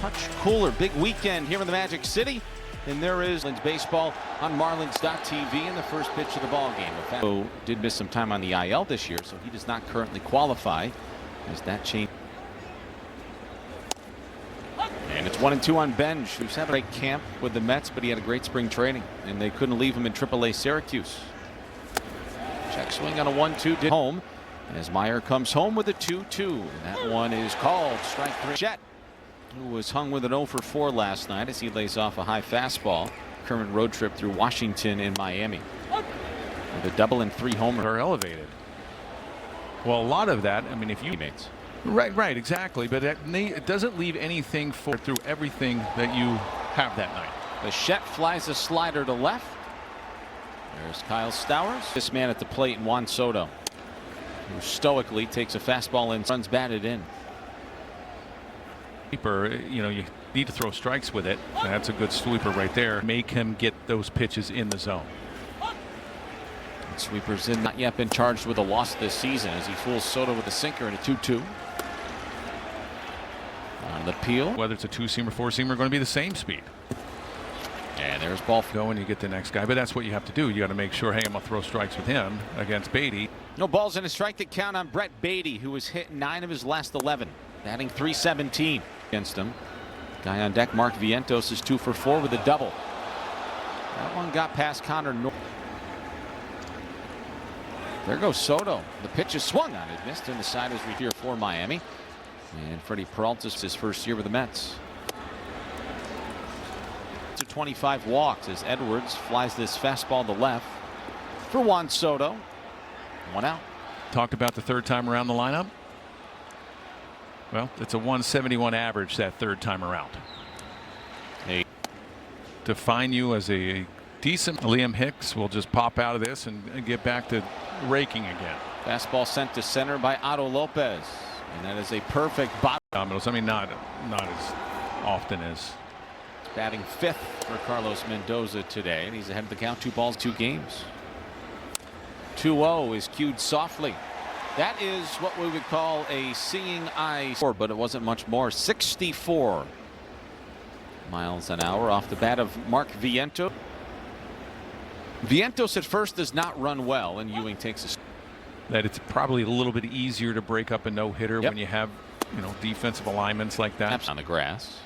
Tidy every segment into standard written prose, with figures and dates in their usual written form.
Much cooler. Big weekend here in the Magic City. And there is Marlins baseball on Marlins.tv in the first pitch of the ball game. Did miss some time on the IL this year, so he does not currently qualify. As that change. And it's 1-2 on Benj, who's having a great camp with the Mets, but he had a great spring training, and they couldn't leave him in AAA Syracuse. Check swing on a 1-2 did home as Meyer comes home with a 2-2. And that one is called strike three. Jet, who was hung with an 0 for 4 last night as he lays off a high fastball. Current road trip through Washington and Miami. With a double and 3 homers. Are elevated. Well, a lot of that, I mean, if you teammates. Right, exactly. But it doesn't leave anything through everything that you have that night. Bichette flies a slider to left. There's Kyle Stowers. This man at the plate, Juan Soto, who stoically takes a fastball and runs batted in. Sweeper, you know, you need to throw strikes with it. That's a good sweeper right there. Make him get those pitches in the zone. Sweepers in, not yet been charged with a loss this season as he fools Soto with a sinker and a 2-2. On the peel. Whether it's a 2-seamer, 4-seamer, going to be the same speed. And there's ball. Go and you get the next guy, but that's what you have to do. You got to make sure, hey, I'm going to throw strikes with him against Beatty. No balls and a strike to count on Brett Beatty, who has hit 9 of his last 11, batting .317 against him. Guy on deck, Mark Vientos, is 2 for 4 with a double. That one got past Connor North. There goes Soto. The pitch is swung on it. Missed, and the side is here for Miami. And Freddie Peralta's his first year with the Mets. To 25 walks as Edwards flies this fastball to left for Juan Soto. 1 out. Talked about the third time around the lineup. Well, it's a 171 average that third time around. Define you as a decent. Liam Hicks will just pop out of this and get back to raking again. Fastball sent to center by Otto Lopez, and that is a perfect bottom. I mean, not as often as. Batting 5th for Carlos Mendoza today, and he's ahead of the count. 2 balls, 2 games. 2-0 is cued softly. That is what we would call a seeing eye score, but it wasn't much more. 64 miles an hour off the bat of Mark Vientos. Vientos at first does not run well, and Ewing takes a. That it's probably a little bit easier to break up a no-hitter when you have, you know, defensive alignments like that. On the grass.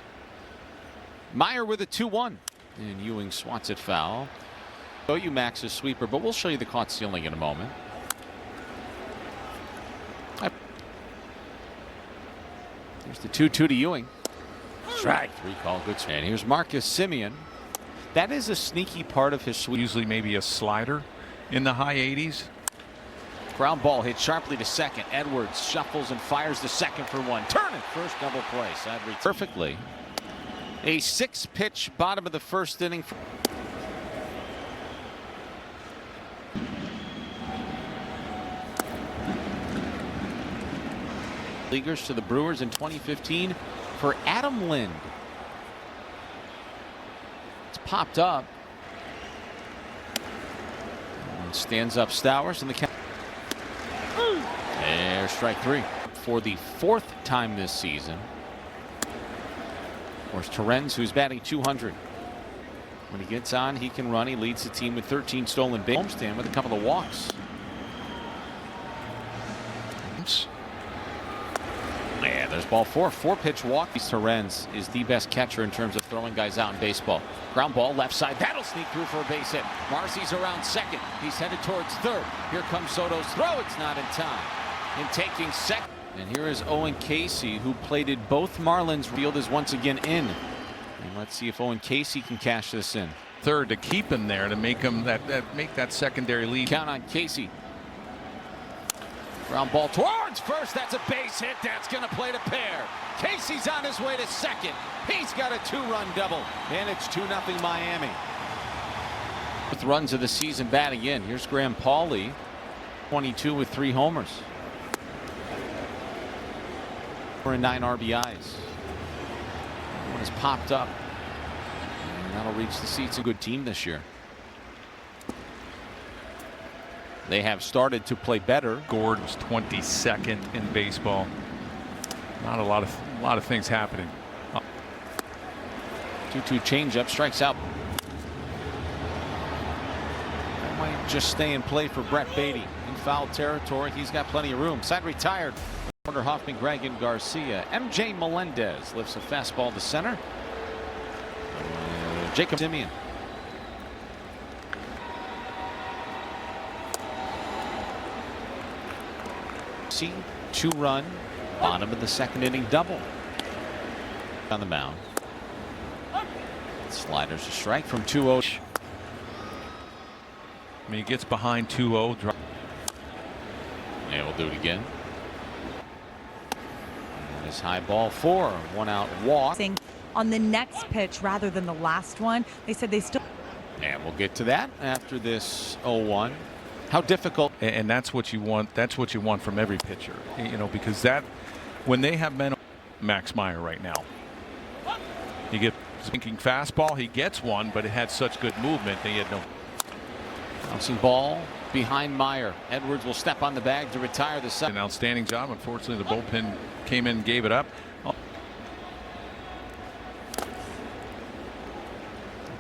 Meyer with a 2-1, and Ewing swats it foul. Show you Max's sweeper, but we'll show you the caught stealing in a moment. Here's the 2-2 to Ewing. Strike 3 call, good. And here's Marcus Semien. That is a sneaky part of his sweep. Usually maybe a slider in the high 80s. Ground ball hit sharply to second. Edwards shuffles and fires the second for 1. Turn it, first double play. Side reach perfectly. A 6-pitch bottom of the first inning. Leaguers to the Brewers in 2015 for Adam Lind. Popped up and stands up Stowers in the count. There's strike 3 for the 4th time this season. Of course, Torrens, who's batting 200. When he gets on, he can run. He leads the team with 13 stolen bases. Homestand with a couple of walks. Yeah, there's ball 4. 4-pitch walk. Torrens is the best catcher in terms of throwing guys out in baseball. Ground ball left side. That'll sneak through for a base hit. Marcy's around second. He's headed towards third. Here comes Soto's throw. It's not in time. In taking second. And here is Owen Casey, who plated both Marlins. Field is once again in. And let's see if Owen Casey can cash this in. Third to keep him there to make him make that secondary lead. Count on Casey. Ground ball towards first. That's a base hit. That's going to play to pair. Casey's on his way to second. He's got a 2-run double, and it's 2-0 Miami. With runs of the season batting in. Here's Graham Pauley, 22 with 3 homers. 4 and 9 RBIs. One has popped up, and that'll reach the seats. A good team this year. They have started to play better. Gord was 22nd in baseball. Not a lot of things happening. 2-2 changeup, strikes out. That might just stay in play for Brett Beatty. In foul territory, he's got plenty of room. Side retired. Corner Hoffman, Gregg, and Garcia. MJ Melendez lifts a fastball to center. Jacob Simeon. See, 2-run, bottom of the second inning double. On the mound. Sliders a strike from 2-0. I mean, he gets behind 2-0. Yeah, we'll do it again. And this high ball 4, 1 out walk. On the next pitch rather than the last one, they said they still. And we'll get to that after this 0-1. How difficult. And that's what you want. That's what you want from every pitcher, you know, because that when they have men. Max Meyer right now. He gets thinking fastball. He gets one, but it had such good movement. They had no. Bouncing ball behind Meyer. Edwards will step on the bag to retire the second. An outstanding job. Unfortunately, the bullpen came in and gave it up.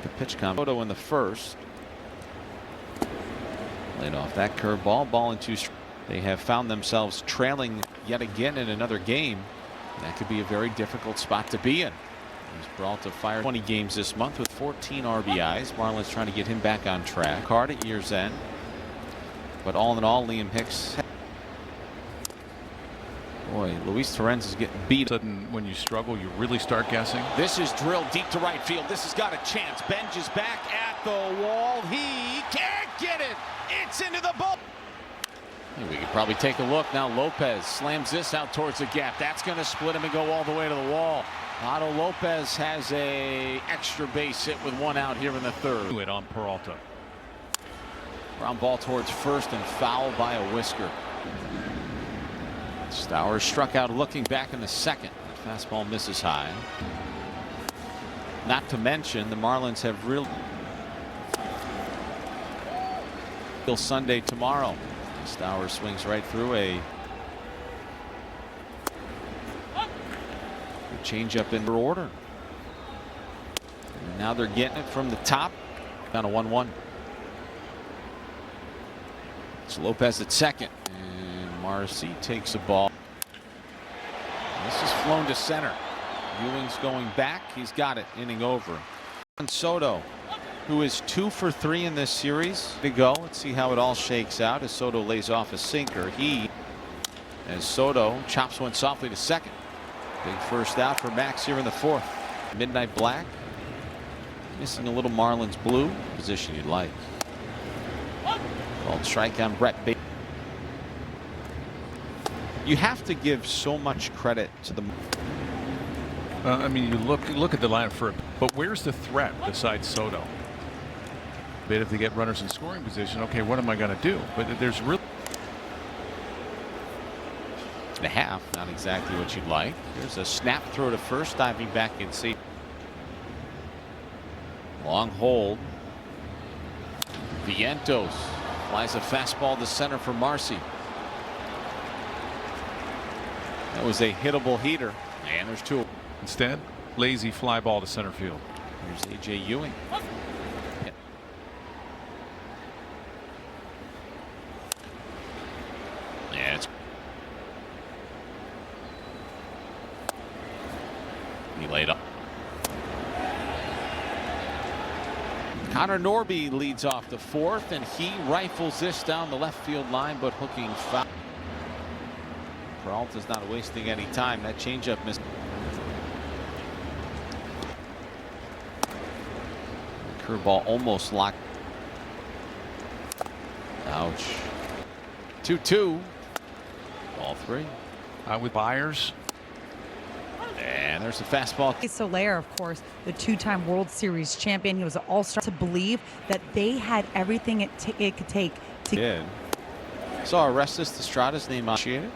The pitch combo in the first. Laid off that curveball. Ball in 2. They have found themselves trailing yet again in another game. That could be a very difficult spot to be in. He's Peralta fired 20 games this month with 14 RBIs. Marlins trying to get him back on track. Card at year's end. But all in all, Liam Hicks. Boy, Luis Torrens is getting beat. Sudden, when you struggle, you really start guessing. This is drilled deep to right field. This has got a chance. Benj is back at the wall. He can't get it. It's into the ball. We could probably take a look now. Lopez slams this out towards the gap. That's going to split him and go all the way to the wall. Otto Lopez has a extra base hit with 1 out here in the third. It on Peralta. Ground ball towards first and foul by a whisker. Stowers struck out looking back in the second. The fastball misses high. Not to mention the Marlins have real till Sunday tomorrow. Stowers swings right through a change up in order. And now they're getting it from the top. Down to 1-1. It's Lopez at second. And Marcy takes a ball. This is flown to center. Ewing's going back. He's got it. Inning over. And Soto, who is 2 for 3 in this series to go. Let's see how it all shakes out as Soto lays off a sinker. As Soto chops one softly to second. Big first out for Max here in the fourth. Midnight Black. Missing a little Marlins blue. Position you'd like. Called strike on Brett Beatty. You have to give so much credit to the. I mean, you look at the lineup for it, but where's the threat besides Soto? But if they get runners in scoring position, okay, what am I going to do? But there's really a half, not exactly what you'd like. There's a snap throw to first, diving back in safe. Long hold. Vientos flies a fastball to center for Marcy. That was a hittable heater, and there's 2. instead lazy fly ball to center field. Here's A.J. Ewing. Yeah, it's he laid up. Connor Norby leads off the fourth, and he rifles this down the left field line, but hooking foul. Peralta's not wasting any time. That changeup missed. Curveball almost locked. Ouch. 2-2. Ball 3. With Byers. And there's the fastball. Soler, of course, the 2-time World Series champion. He was an all-star. To believe that they had everything it could take to. Did. Saw Orestes Estrada's name on it.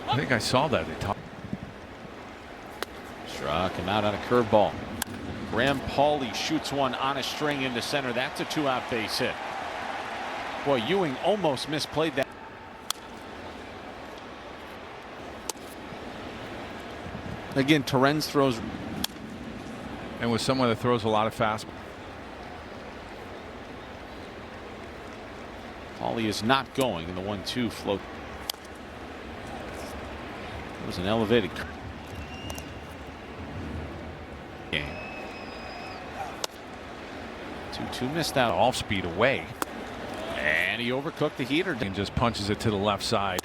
I think I saw that. Struck him out on a curveball. Graham Pauley shoots one on a string into center. That's a 2-out base hit. Boy, Ewing almost misplayed that. Again, Torrens throws. And with someone that throws a lot of fast. Paulie is not going in the 1-2 float. It was an elevated game. 2-2 missed out. Off speed away. And he overcooked the heater. And just punches it to the left side.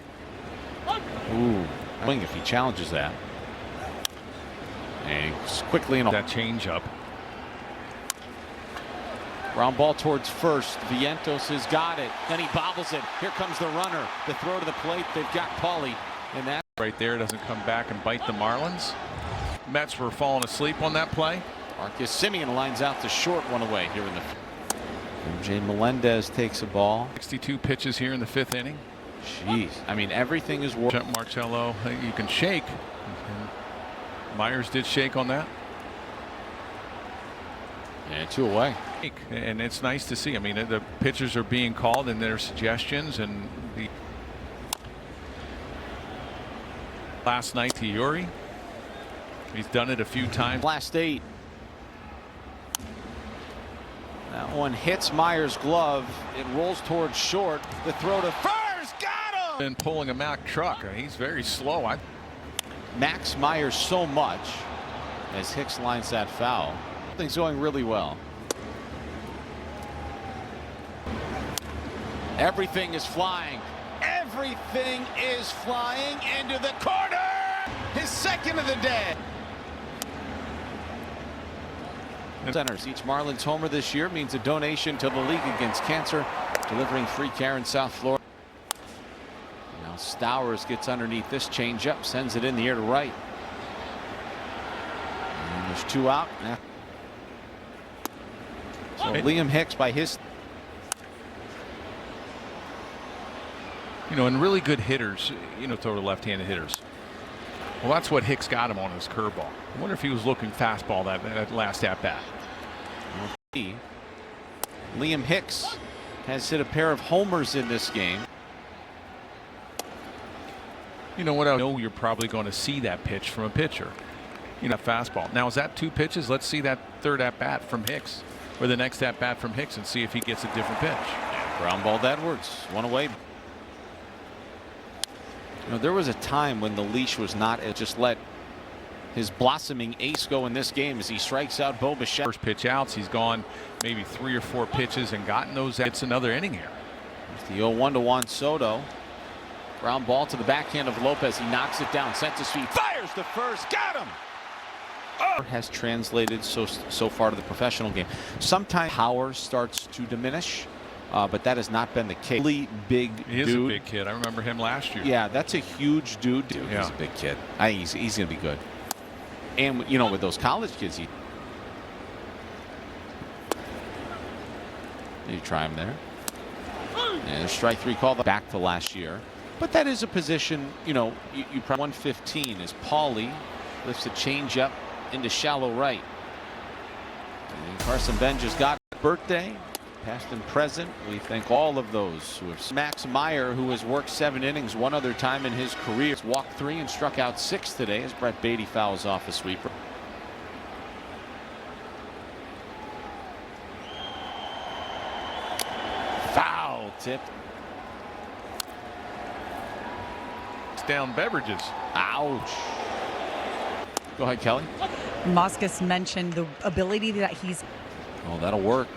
Ooh, if he challenges that. And he's quickly in that changeup. Ground ball towards first. Vientos has got it. Then he bobbles it. Here comes the runner. The throw to the plate. They've got Paulie. And that right there doesn't come back and bite the Marlins. Mets were falling asleep on that play. Marcus Semien lines out the short one away here in the. MJ Melendez takes a ball. 62 pitches here in the 5th inning. Jeez, I mean everything is working. Marcello, you can shake. Myers did shake on that. And 2 away. And it's nice to see. I mean, the pitchers are being called and their suggestions. And last night to Yuri, he's done it a few times. Last 8. That one hits Myers' glove. It rolls towards short. The throw to first. Got him. And pulling a Mack truck. He's very slow. Max Myers so much as Hicks lines that foul. Things going really well. Everything is flying. Everything is flying into the corner. His second of the day. Centers. Each Marlins homer this year means a donation to the League Against Cancer, delivering free care in South Florida. Now Stowers gets underneath this changeup, sends it in the air to right. And there's 2 out. So Liam Hicks by his. You know, and really good hitters, you know, throw to left-handed hitters. Well, that's what Hicks got him on his curveball. I wonder if he was looking fastball that last at bat. Liam Hicks has hit a pair of homers in this game. You know what? I know you're probably going to see that pitch from a pitcher. You know, fastball. Now, is that 2 pitches? Let's see that 3rd at bat from Hicks, or the next at bat from Hicks, and see if he gets a different pitch. And ground ball to Edwards. 1 away. You know, there was a time when the leash was not. It just let his blossoming ace go in this game as he strikes out Bo Bichette. First pitch outs. He's gone maybe 3 or 4 pitches and gotten those. It's another inning here. It's the 0-1 to Juan Soto. Ground ball to the backhand of Lopez. He knocks it down. Sent to speed. Fires to first. Got him. Oh. Has translated so far to the professional game. Sometimes power starts to diminish. But that has not been the case. Really big dude. He is a big kid. I remember him last year. Yeah, that's a huge dude. Yeah. He's a big kid. I think he's going to be good. And, you know, with those college kids, you try him there. And strike 3 call back to last year. But that is a position, you know, you probably 115 as Paulie lifts a changeup into shallow right. And Carson Bench has got birthday. Past and present, we thank all of those who have. Max Meyer, who has worked 7 innings 1 other time in his career, walked 3 and struck out 6 today as Brett Beatty fouls off a sweeper. Foul tip. It's down Beverages. Ouch. Go ahead, Kelly. Moskos mentioned the ability that he's. Oh, that'll work.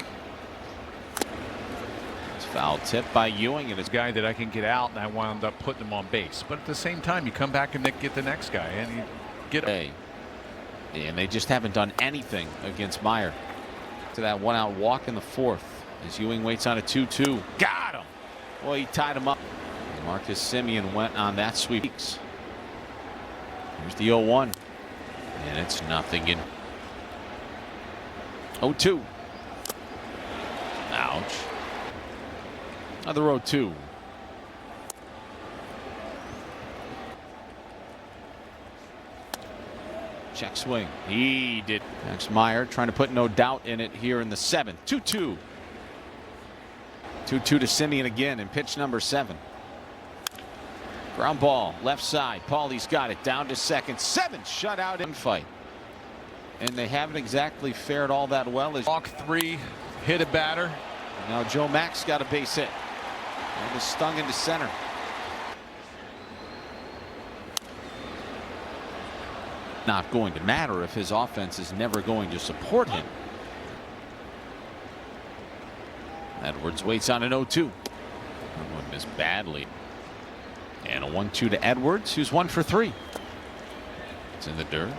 Foul tip by Ewing, and it's a guy that I can get out, and I wound up putting him on base. But at the same time, you come back and get the next guy, and you get him. And they just haven't done anything against Meyer. To that 1-out walk in the 4th as Ewing waits on a 2-2. Got him. Well, he tied him up. And Marcus Semien went on that sweep. Here's the 0-1, and it's nothing in. 0-2. Ouch. Another 0-2. Check swing. He did. Max Meyer trying to put no doubt in it here in the 7th. 2-2. 2-2 to Semien again in pitch number 7. Ground ball, left side. Paulie's got it down to second. 7 shutout in fight. And they haven't exactly fared all that well. As Walk 3, hit a batter. now Joe Max got a base hit. And is stung into center. Not going to matter if his offense is never going to support him. Edwards waits on an 0-2. That one missed badly. And a 1-2 to Edwards, who's 1 for 3. It's in the dirt.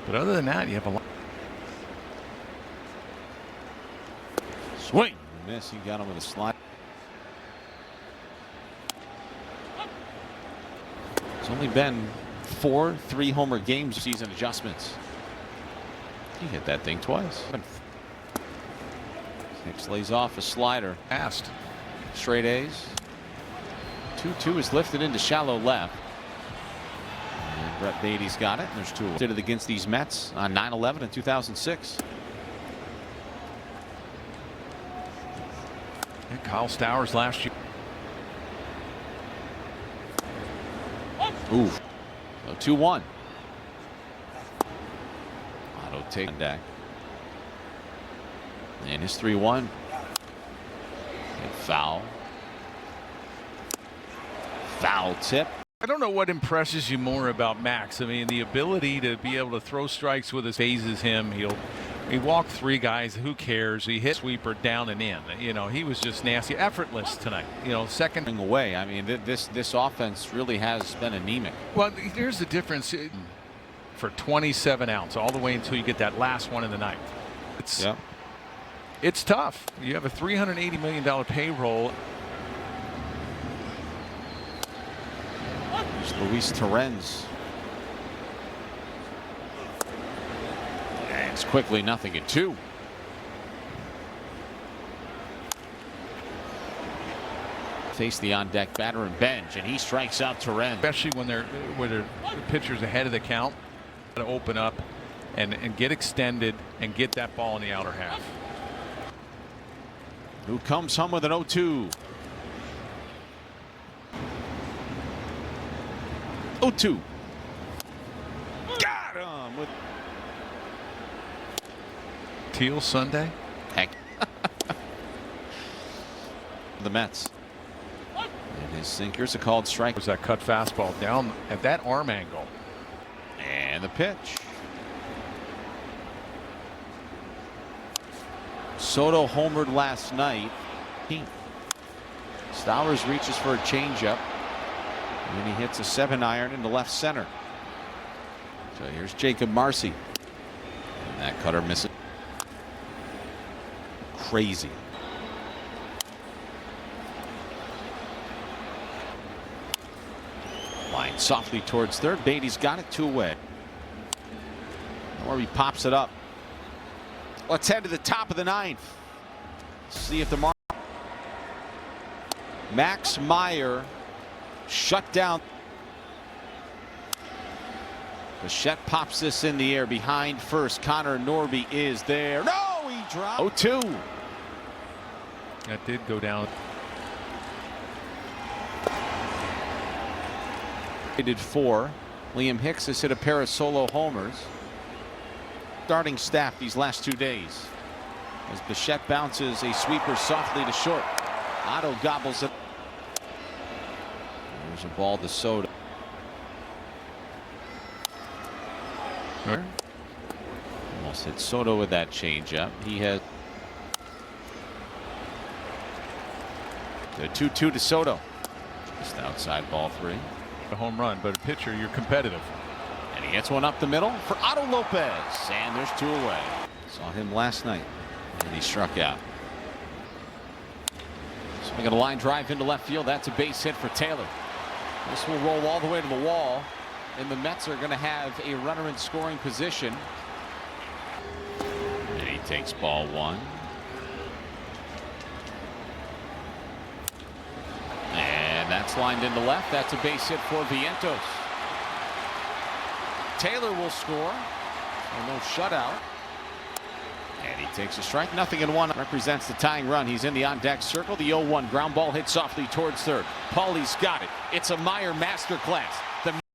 But other than that, you have a lot. Swing. Miss. He got him with a slide. It's only been 4 3-homer games season adjustments. He hit that thing twice. Hicks lays off a slider. Fast. Straight A's. 2-2 is lifted into shallow left. And Brett Beatty's got it. And there's 2. Did it against these Mets on 9/11 in 2006. And Kyle Stowers last year. Ooh. 2-1. Otto taking deck. And his 3-1. And foul. Foul tip. I don't know what impresses you more about Max. I mean, the ability to be able to throw strikes with his phases him. He walked 3 guys. Who cares? He hit sweeper down and in. You know, he was just nasty, effortless tonight. You know, second away. I mean, this offense really has been anemic. Well, here's the difference. For 27 outs, all the way until you get that last one in the ninth. It's tough. You have a $380 million payroll. Luis Torrens. And it's quickly 0-2. Face the on deck batter and bench, and he strikes out Torrens. Especially when their pitcher's ahead of the count, to open up and get extended and get that ball in the outer half. Who comes home with an 0-2. 0-2. Got him with Teal Sunday. heck. The Mets. And his sinker's a called strike. Was that cut fastball down at that arm angle. And the pitch. Soto homered last night. Stowers reaches for a changeup. And then he hits a 7-iron into left center. So here's Jacob Marcy. And that cutter misses. Crazy. Line softly towards third. Beatty's got it 2 away. Or he pops it up. Let's head to the top of the 9th. See if the Max Meyer shut down. Bichette pops this in the air behind first. Connor Norby is there. No, he dropped. 0-2. That did go down. They did 4. Liam Hicks has hit a pair of solo homers. Starting staff these last 2 days. As Bichette bounces a sweeper softly to short. Otto gobbles it. There's a ball to Soto. Almost hit Soto with that changeup. He has the 2-2 to Soto. Just outside ball 3. A home run, but a pitcher, you're competitive. And he gets one up the middle for Otto Lopez. And there's 2 away. Saw him last night. And he struck out. Swinging a line drive into left field. That's a base hit for Taylor. This will roll all the way to the wall. And the Mets are going to have a runner in scoring position. And he takes ball 1. And that's lined into left. That's a base hit for Vientos. Taylor will score. So no shutout. And he takes a strike. 0-1. Represents the tying run. He's in the on-deck circle. The 0-1 ground ball hit softly towards third. Paulie's got it. It's a Meyer masterclass.